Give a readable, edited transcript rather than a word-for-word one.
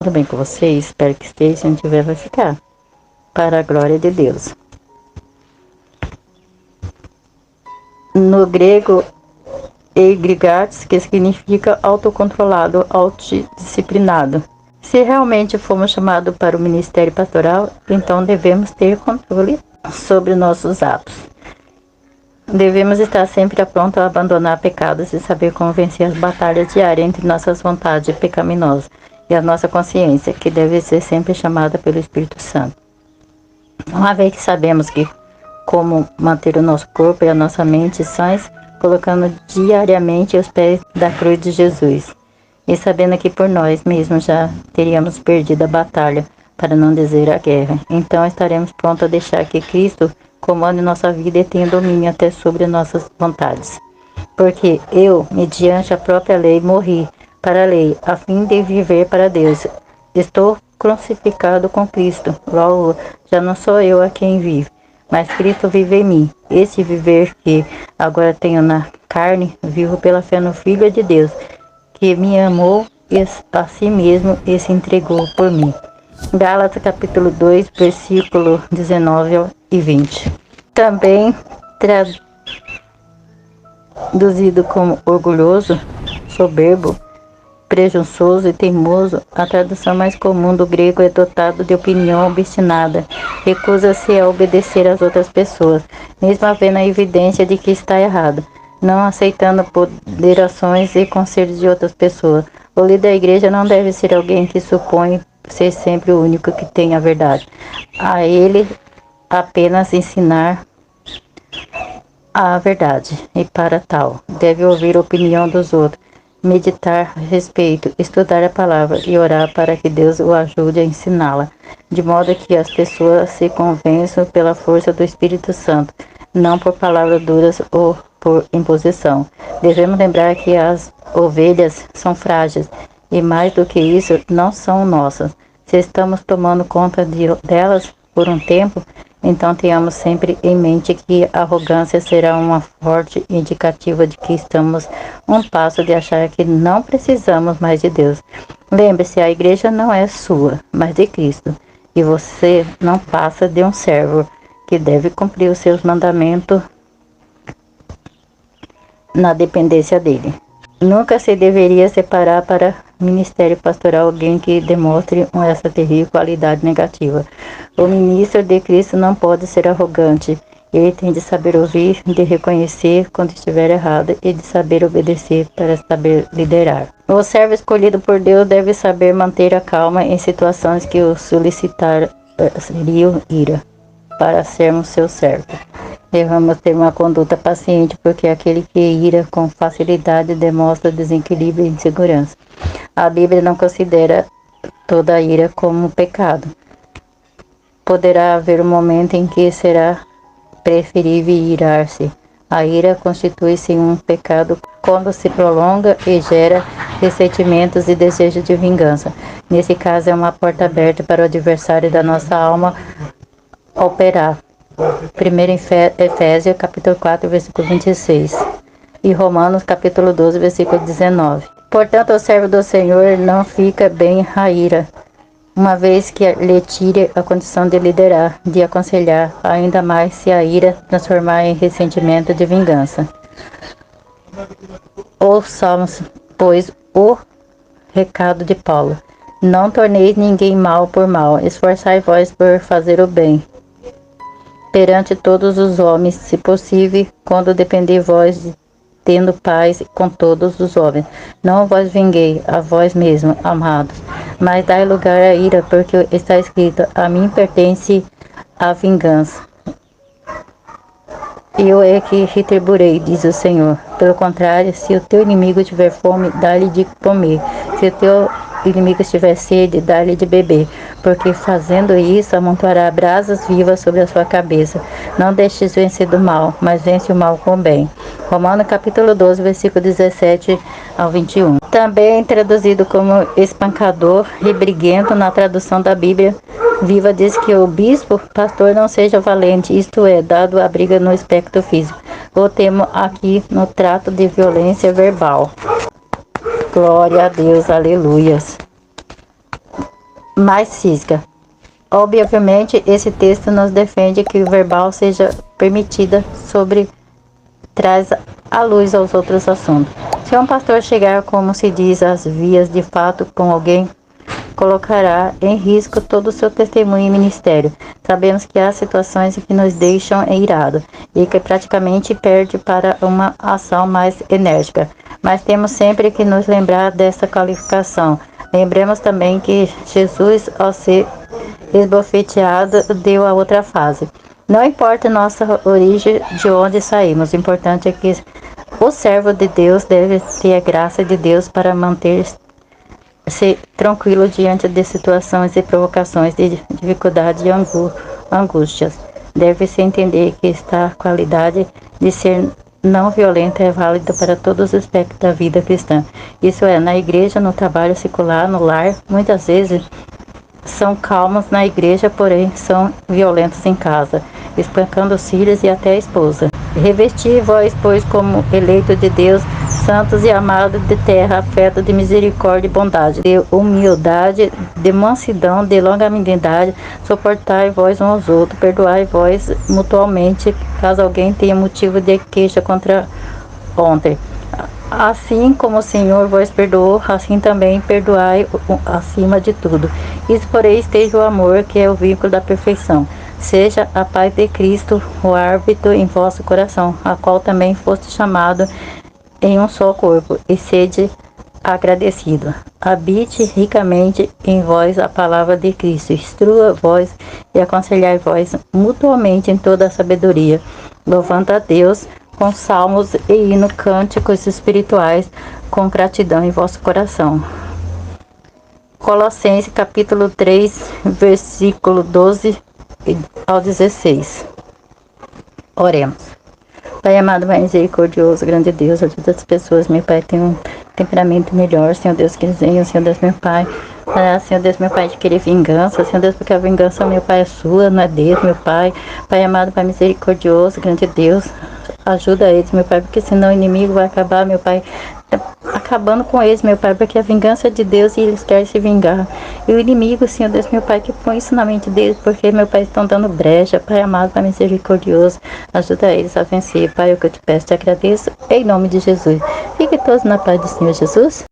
Tudo bem com vocês? Espero que esteja, se não tiver vai ficar. Para a glória de Deus. No grego, egrigates, que significa autocontrolado, autodisciplinado. Se realmente fomos chamados para o ministério pastoral, então devemos ter controle sobre nossos atos. Devemos estar sempre prontos a abandonar pecados e saber como vencer as batalhas diárias entre nossas vontades pecaminosas e a nossa consciência, que deve ser sempre chamada pelo Espírito Santo. Uma vez que sabemos que como manter o nosso corpo e a nossa mente sãs, colocando diariamente os pés da cruz de Jesus, e sabendo que por nós mesmos já teríamos perdido a batalha, para não dizer a guerra, então estaremos prontos a deixar que Cristo comande nossa vida e tenha domínio até sobre nossas vontades. Porque eu, mediante a própria lei, morri para a lei, a fim de viver para Deus. Estou crucificado com Cristo, logo já não sou eu a quem vive, mas Cristo vive em mim. Esse viver que agora tenho na carne, vivo pela fé no Filho de Deus, que me amou a si mesmo e se entregou por mim. Gálatas capítulo 2, versículo 19 e 20. Também traduzido como orgulhoso, soberbo, presunçoso e teimoso, a tradução mais comum do grego é dotado de opinião obstinada, recusa-se a obedecer às outras pessoas, mesmo havendo a evidência de que está errado, não aceitando ponderações e conselhos de outras pessoas. O líder da igreja não deve ser alguém que supõe ser sempre o único que tem a verdade. A ele apenas ensinar a verdade, e para tal, deve ouvir a opinião dos outros, meditar a respeito, estudar a palavra e orar para que Deus o ajude a ensiná-la, de modo que as pessoas se convençam pela força do Espírito Santo, não por palavras duras ou por imposição. Devemos lembrar que as ovelhas são frágeis e, mais do que isso, não são nossas. Se estamos tomando conta delas por um tempo, então tenhamos sempre em mente que a arrogância será uma forte indicativa de que estamos um passo de achar que não precisamos mais de Deus. Lembre-se, a igreja não é sua, mas de Cristo, e você não passa de um servo que deve cumprir os seus mandamentos na dependência dele. Nunca se deveria separar para ministério pastoral alguém que demonstre essa terrível qualidade negativa. O ministro de Cristo não pode ser arrogante. Ele tem de saber ouvir, de reconhecer quando estiver errado e de saber obedecer para saber liderar. O servo escolhido por Deus deve saber manter a calma em situações que o solicitar seriam ira, para sermos seu servo. Devemos ter uma conduta paciente, porque aquele que ira com facilidade demonstra desequilíbrio e insegurança. A Bíblia não considera toda a ira como pecado. Poderá haver um momento em que será preferível irar-se. A ira constitui-se um pecado quando se prolonga e gera ressentimentos e desejos de vingança. Nesse caso, é uma porta aberta para o adversário da nossa alma operar. 1 Efésios capítulo 4, versículo 26 e Romanos capítulo 12, versículo 19. Portanto, o servo do Senhor não fica bem a ira, uma vez que lhe tire a condição de liderar, de aconselhar, ainda mais se a ira transformar em ressentimento de vingança. Ouçamos, pois, o recado de Paulo. Não torneis ninguém mal por mal, esforçai-vos por fazer o bem perante todos os homens, se possível, quando depender vós, tendo paz com todos os homens. Não vos vinguei a vós mesmos, amados, mas dai lugar à ira, porque está escrito: a mim pertence a vingança. Eu é que retribuirei, diz o Senhor. Pelo contrário, se o teu inimigo tiver fome, dá-lhe de comer. Se o teu inimigo estiver sede, dá-lhe de beber, porque fazendo isso amontoará brasas vivas sobre a sua cabeça. Não deixes vencer do mal, mas vence o mal com o bem. Romanos capítulo 12, versículo 17 ao 21. Também traduzido como espancador e briguento na tradução da Bíblia Viva, diz que o bispo, pastor, não seja valente, isto é, dado a briga no aspecto físico. O temo aqui no trato de violência verbal. Glória a Deus, aleluias. mais física. Obviamente, esse texto nos defende que o verbal seja permitida traz à luz aos outros assuntos. Se um pastor chegar, como se diz, às vias de fato com alguém, colocará em risco todo o seu testemunho e ministério. Sabemos que há situações que nos deixam irados e que praticamente perde para uma ação mais enérgica. Mas temos sempre que nos lembrar dessa qualificação. Lembremos também que Jesus, ao ser esbofeteado, deu a outra fase. Não importa nossa origem, de onde saímos, o importante é que o servo de Deus deve ter a graça de Deus para manter-se tranquilo diante de situações e provocações de dificuldade e angústias. Deve-se entender que esta qualidade de ser não violenta é válida para todos os aspectos da vida cristã. Isso é, na igreja, no trabalho secular, no lar. Muitas vezes são calmos na igreja, porém são violentos em casa, espancando os filhos e até a esposa. Revesti vós, pois, como eleito de Deus, santos e amados de terra, afeto de misericórdia e bondade, de humildade, de mansidão, de longanimidade, suportai vós uns aos outros, perdoai vós mutuamente, caso alguém tenha motivo de queixa contra outrem. Assim como o Senhor vos perdoou, assim também perdoai acima de tudo. Isso, porém, esteja o amor, que é o vínculo da perfeição. Seja a paz de Cristo o árbitro em vosso coração, a qual também foste chamado em um só corpo, e sede agradecido. Habite ricamente em vós a palavra de Cristo, instrua vós e aconselhai vós mutuamente em toda a sabedoria, louvando a Deus com salmos e hinos, cânticos espirituais, com gratidão em vosso coração. Colossenses capítulo 3, versículo 12 ao 16. Oremos. Pai amado, Pai misericordioso, grande Deus, ajuda as pessoas, meu Pai, tem um temperamento melhor, Senhor Deus, que eles venham, Senhor Deus, meu Pai, Senhor Deus, meu Pai, de querer vingança, Senhor Deus, porque a vingança, meu Pai, é sua, não é deles, meu Pai. Pai amado, Pai misericordioso, grande Deus, ajuda eles, meu Pai, porque senão o inimigo vai acabar, meu Pai, acabando com eles, meu Pai, porque a vingança é de Deus e eles querem se vingar. E o inimigo, Senhor Deus, meu Pai, que põe isso na mente deles, porque, meu Pai, estão dando brecha. Pai amado, Pai misericordioso, ajuda eles a vencer. Pai, o que eu te peço, te agradeço, em nome de Jesus. Fique todos na paz do Senhor Jesus.